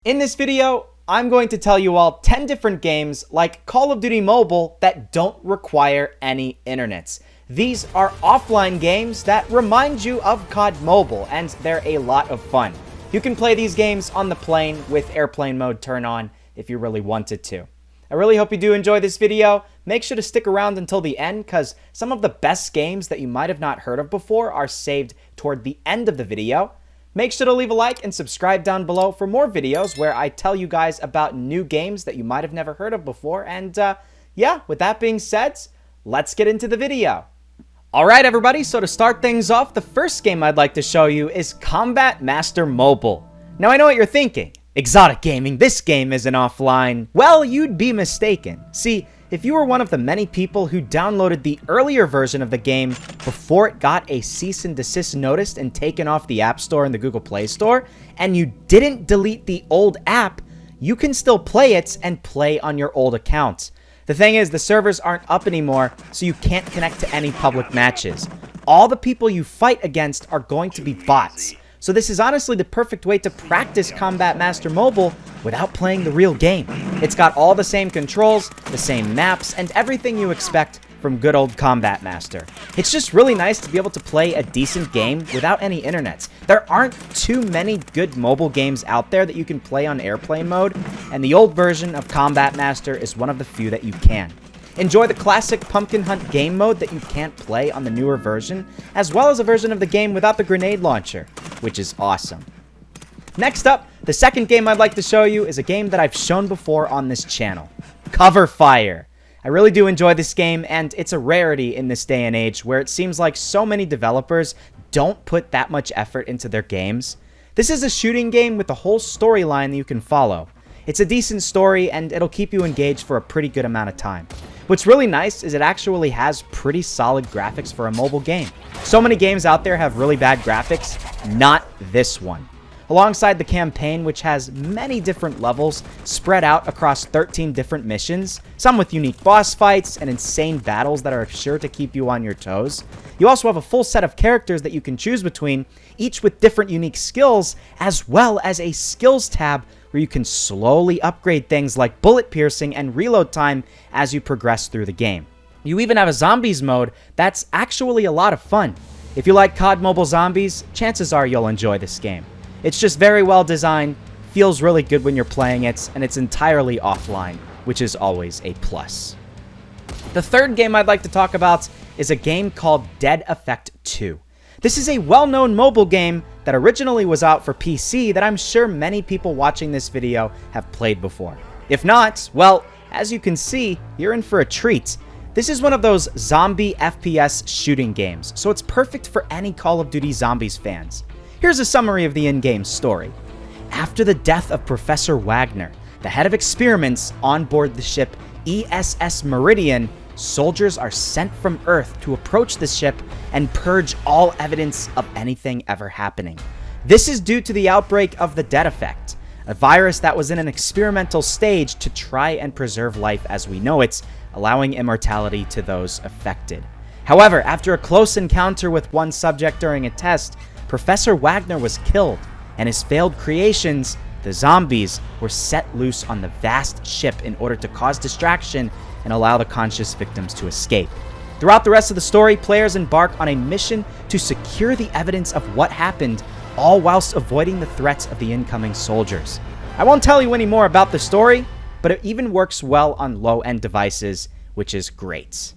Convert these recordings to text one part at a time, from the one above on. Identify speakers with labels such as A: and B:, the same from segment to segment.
A: In this video, I'm going to tell you all 10 different games like Call of Duty Mobile that don't require any internets. These are offline games that remind you of COD Mobile, and they're a lot of fun. You can play these games on the plane with airplane mode turned on if you really wanted to. I really hope you do enjoy this video. Make sure to stick around until the end because some of the best games that you might have not heard of before are saved toward the end of the video. Make sure to leave a like and subscribe down below for more videos where I tell you guys about new games that you might have never heard of before. And yeah, with that being said, let's get into the video. Alright everybody, so to start things off, the first game I'd like to show you is Combat Master Mobile. Now I know what you're thinking. Exotic Gaming, this game isn't offline. Well, you'd be mistaken. See, if you were one of the many people who downloaded the earlier version of the game before it got a cease and desist notice and taken off the App Store and the Google Play Store, and you didn't delete the old app, you can still play it and play on your old accounts. The thing is, the servers aren't up anymore, so you can't connect to any public matches. All the people you fight against are going to be bots. So this is honestly the perfect way to practice Combat Master Mobile without playing the real game. It's got all the same controls, the same maps, and everything you expect from good old Combat Master. It's just really nice to be able to play a decent game without any internets. There aren't too many good mobile games out there that you can play on airplane mode, and the old version of Combat Master is one of the few that you can. Enjoy the classic Pumpkin Hunt game mode that you can't play on the newer version, as well as a version of the game without the grenade launcher, which is awesome. Next up, the second game I'd like to show you is a game that I've shown before on this channel, Cover Fire. I really do enjoy this game, and it's a rarity in this day and age where it seems like so many developers don't put that much effort into their games. This is a shooting game with a whole storyline that you can follow. It's a decent story, and it'll keep you engaged for a pretty good amount of time. What's really nice is it actually has pretty solid graphics for a mobile game. So many games out there have really bad graphics, not this one. Alongside the campaign, which has many different levels spread out across 13 different missions, some with unique boss fights and insane battles that are sure to keep you on your toes. You also have a full set of characters that you can choose between, each with different unique skills, as well as a skills tab where you can slowly upgrade things like bullet piercing and reload time as you progress through the game. You even have a zombies mode that's actually a lot of fun. If you like COD Mobile Zombies, chances are you'll enjoy this game. It's just very well designed, feels really good when you're playing it, and it's entirely offline, which is always a plus. The third game I'd like to talk about is a game called Dead Effect 2. This is a well-known mobile game that originally was out for PC that I'm sure many people watching this video have played before. If not, well, as you can see, you're in for a treat. This is one of those zombie FPS shooting games, so it's perfect for any Call of Duty Zombies fans. Here's a summary of the in-game story. After the death of Professor Wagner, the head of experiments on board the ship ESS Meridian, soldiers are sent from Earth to approach the ship and purge all evidence of anything ever happening. This is due to the outbreak of the Dead Effect, a virus that was in an experimental stage to try and preserve life as we know it, allowing immortality to those affected. However, after a close encounter with one subject during a test, Professor Wagner was killed, and his failed creations, the zombies, were set loose on the vast ship in order to cause distraction and allow the conscious victims to escape. Throughout the rest of the story, players embark on a mission to secure the evidence of what happened, all whilst avoiding the threats of the incoming soldiers. I won't tell you any more about the story, but it even works well on low-end devices, which is great.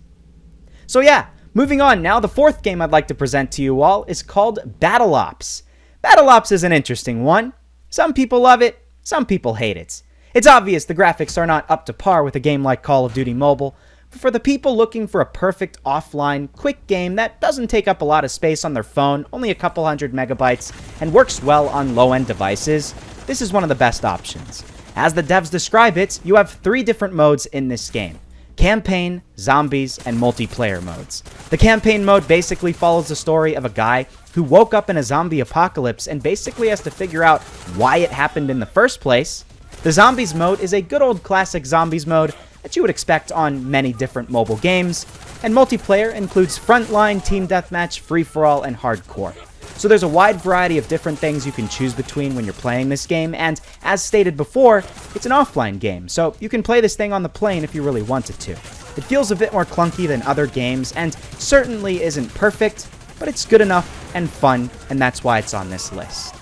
A: So yeah, moving on now, the fourth game I'd like to present to you all is called BattleOps. BattleOps is an interesting one. Some people love it, some people hate it. It's obvious the graphics are not up to par with a game like Call of Duty Mobile, but for the people looking for a perfect offline, quick game that doesn't take up a lot of space on their phone, only a couple hundred megabytes, and works well on low-end devices, this is one of the best options. As the devs describe it, you have 3 different modes in this game: campaign, zombies, and multiplayer modes. The campaign mode basically follows the story of a guy who woke up in a zombie apocalypse and basically has to figure out why it happened in the first place. The Zombies mode is a good old classic Zombies mode that you would expect on many different mobile games, and multiplayer includes Frontline, Team Deathmatch, Free-for-all, and Hardcore. So there's a wide variety of different things you can choose between when you're playing this game, and as stated before, it's an offline game, so you can play this thing on the plane if you really wanted to. It feels a bit more clunky than other games, and certainly isn't perfect, but it's good enough and fun, and that's why it's on this list.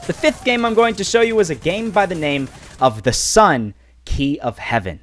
A: The fifth game I'm going to show you is a game by the name of The Sun: Key of Heaven.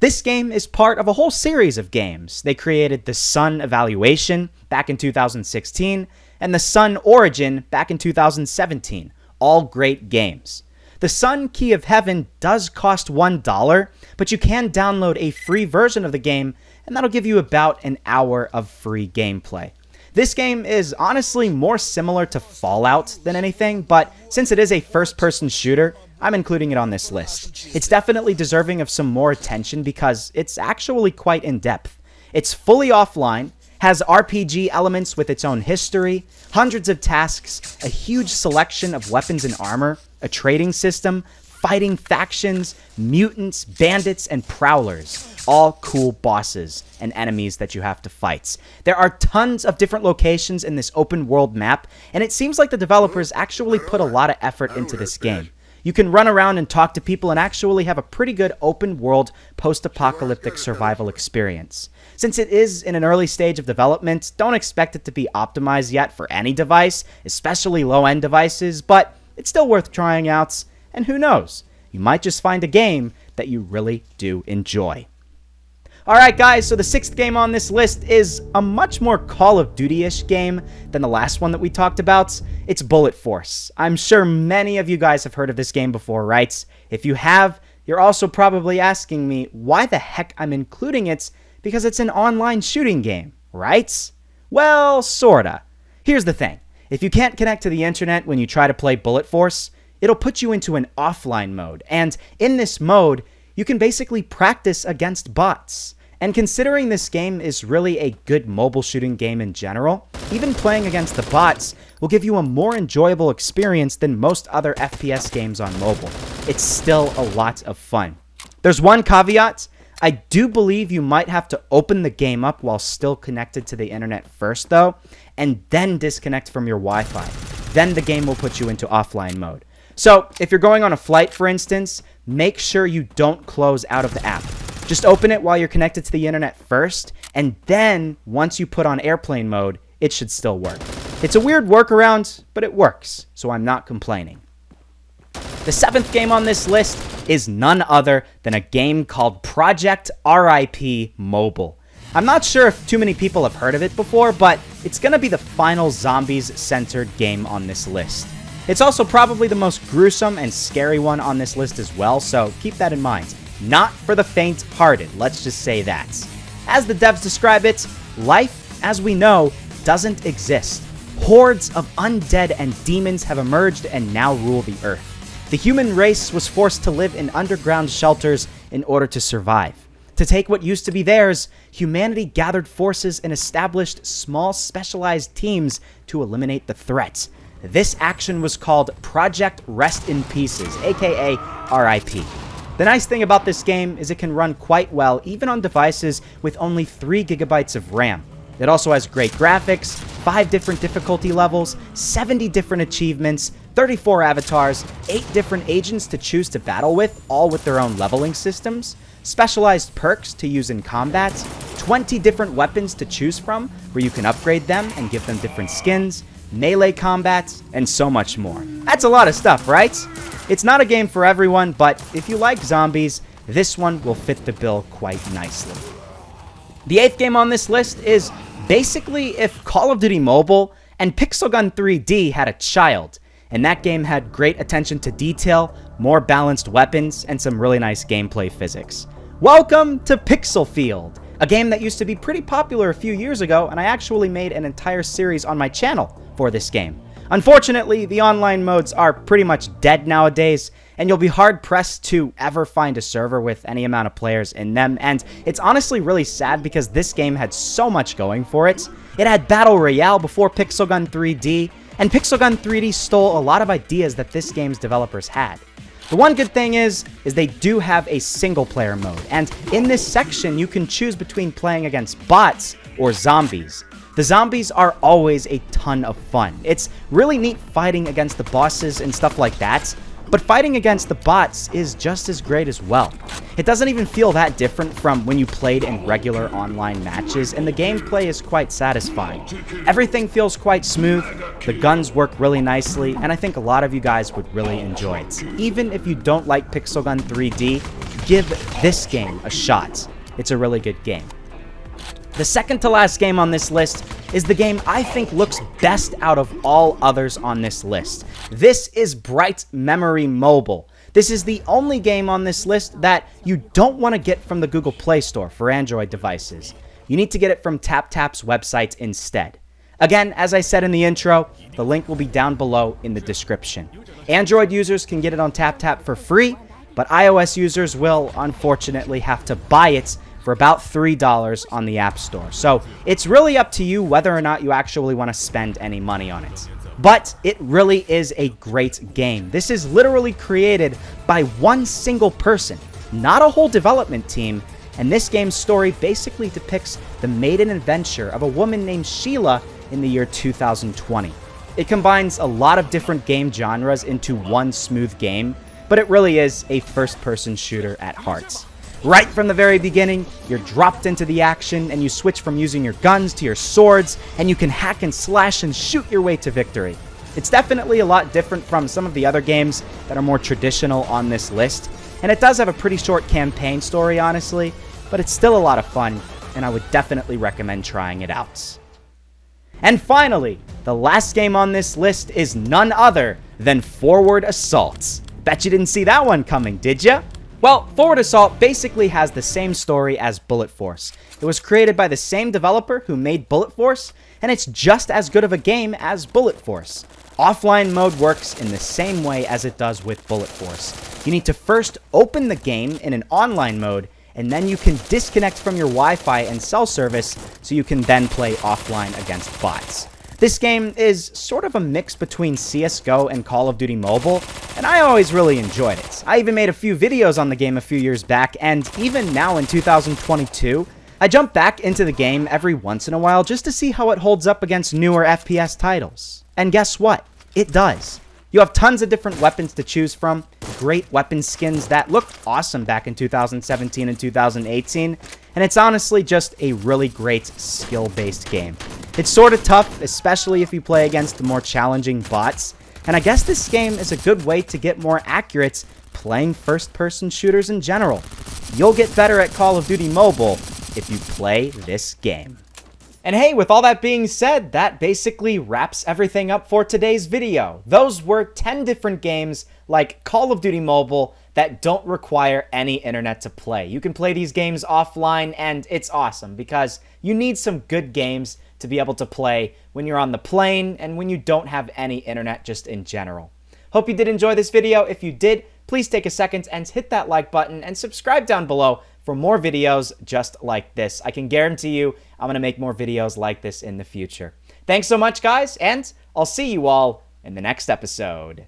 A: This game is part of a whole series of games. They created The Sun Evaluation back in 2016, and The Sun Origin back in 2017. All great games. The Sun: Key of Heaven does cost $1, but you can download a free version of the game, and that'll give you about an hour of free gameplay. This game is honestly more similar to Fallout than anything, but since it is a first-person shooter, I'm including it on this list. It's definitely deserving of some more attention because it's actually quite in-depth. It's fully offline, has RPG elements with its own history, hundreds of tasks, a huge selection of weapons and armor, a trading system, fighting factions, mutants, bandits, and prowlers. All cool bosses and enemies that you have to fight. There are tons of different locations in this open world map, and it seems like the developers actually put a lot of effort into this game. You can run around and talk to people and actually have a pretty good open world post-apocalyptic survival experience. Since it is in an early stage of development, don't expect it to be optimized yet for any device, especially low-end devices, but it's still worth trying out, and who knows, you might just find a game that you really do enjoy. Alright guys, so the sixth game on this list is a much more Call of Duty-ish game than the last one that we talked about. It's Bullet Force. I'm sure many of you guys have heard of this game before, right? If you have, you're also probably asking me why the heck I'm including it, because it's an online shooting game, right? Well, sorta. Here's the thing. If you can't connect to the internet when you try to play Bullet Force, it'll put you into an offline mode, and in this mode, you can basically practice against bots. And considering this game is really a good mobile shooting game in general, even playing against the bots will give you a more enjoyable experience than most other FPS games on mobile. It's still a lot of fun. There's one caveat. I do believe you might have to open the game up while still connected to the internet first though, and then disconnect from your Wi-Fi. Then the game will put you into offline mode. So, if you're going on a flight, for instance, make sure you don't close out of the app. Just open it while you're connected to the internet first, and then, once you put on airplane mode, it should still work. It's a weird workaround, but it works, so I'm not complaining. The seventh game on this list is none other than a game called Project RIP Mobile. I'm not sure if too many people have heard of it before, but it's gonna be the final zombies-centered game on this list. It's also probably the most gruesome and scary one on this list as well, so keep that in mind. Not for the faint-hearted, let's just say that. As the devs describe it, life, as we know, doesn't exist. Hordes of undead and demons have emerged and now rule the earth. The human race was forced to live in underground shelters in order to survive. To take what used to be theirs, humanity gathered forces and established small specialized teams to eliminate the threat. This action was called Project Rest in Pieces, aka RIP. The nice thing about this game is it can run quite well even on devices with only 3 GB of RAM. It also has great graphics, 5 different difficulty levels, 70 different achievements, 34 avatars, 8 different agents to choose to battle with, all with their own leveling systems, specialized perks to use in combat, 20 different weapons to choose from where you can upgrade them and give them different skins, melee combat, and so much more. That's a lot of stuff, right? It's not a game for everyone, but if you like zombies, this one will fit the bill quite nicely. The 8th game on this list is basically if Call of Duty Mobile and Pixel Gun 3D had a child, and that game had great attention to detail, more balanced weapons, and some really nice gameplay physics. Welcome to Pixelfield, a game that used to be pretty popular a few years ago, and I actually made an entire series on my channel for this game. Unfortunately, the online modes are pretty much dead nowadays, and you'll be hard-pressed to ever find a server with any amount of players in them, and it's honestly really sad because this game had so much going for it. It had Battle Royale before Pixel Gun 3D, and Pixel Gun 3D stole a lot of ideas that this game's developers had. The one good thing is they do have a single-player mode, and in this section you can choose between playing against bots or zombies. The zombies are always a ton of fun. It's really neat fighting against the bosses and stuff like that, but fighting against the bots is just as great as well. It doesn't even feel that different from when you played in regular online matches, and the gameplay is quite satisfying. Everything feels quite smooth, the guns work really nicely, and I think a lot of you guys would really enjoy it. Even if you don't like Pixel Gun 3D, give this game a shot. It's a really good game. The second to last game on this list is the game I think looks best out of all others on this list. This is Bright Memory Mobile. This is the only game on this list that you don't want to get from the Google Play Store for Android devices. You need to get it from TapTap's website instead. Again, as I said in the intro, the link will be down below in the description. Android users can get it on TapTap for free, but iOS users will, unfortunately, have to buy it for about $3 on the App Store. So it's really up to you whether or not you actually want to spend any money on it. But it really is a great game. This is literally created by one single person, not a whole development team, and this game's story basically depicts the maiden adventure of a woman named Sheila in the year 2020. It combines a lot of different game genres into one smooth game, but it really is a first-person shooter at heart. Right from the very beginning, you're dropped into the action and you switch from using your guns to your swords, and you can hack and slash and shoot your way to victory. It's definitely a lot different from some of the other games that are more traditional on this list, and it does have a pretty short campaign story, honestly, but it's still a lot of fun, and I would definitely recommend trying it out. And finally, the last game on this list is none other than Forward Assault. Bet you didn't see that one coming, did ya? Well, Forward Assault basically has the same story as Bullet Force. It was created by the same developer who made Bullet Force, and it's just as good of a game as Bullet Force. Offline mode works in the same way as it does with Bullet Force. You need to first open the game in an online mode, and then you can disconnect from your Wi-Fi and cell service so you can then play offline against bots. This game is sort of a mix between CSGO and Call of Duty Mobile, and I always really enjoyed it. I even made a few videos on the game a few years back, and even now in 2022, I jump back into the game every once in a while just to see how it holds up against newer FPS titles. And guess what? It does. You have tons of different weapons to choose from, great weapon skins that looked awesome back in 2017 and 2018, and it's honestly just a really great skill-based game. It's sort of tough, especially if you play against the more challenging bots, and I guess this game is a good way to get more accurate playing first-person shooters in general. You'll get better at Call of Duty Mobile if you play this game. And hey, with all that being said, that basically wraps everything up for today's video. Those were 10 different games like Call of Duty Mobile that don't require any internet to play. You can play these games offline, and it's awesome because you need some good games to be able to play when you're on the plane and when you don't have any internet just in general. Hope you did enjoy this video. If you did, please take a second and hit that like button and subscribe down below for more videos just like this. I can guarantee you I'm going to make more videos like this in the future. Thanks so much, guys, and I'll see you all in the next episode.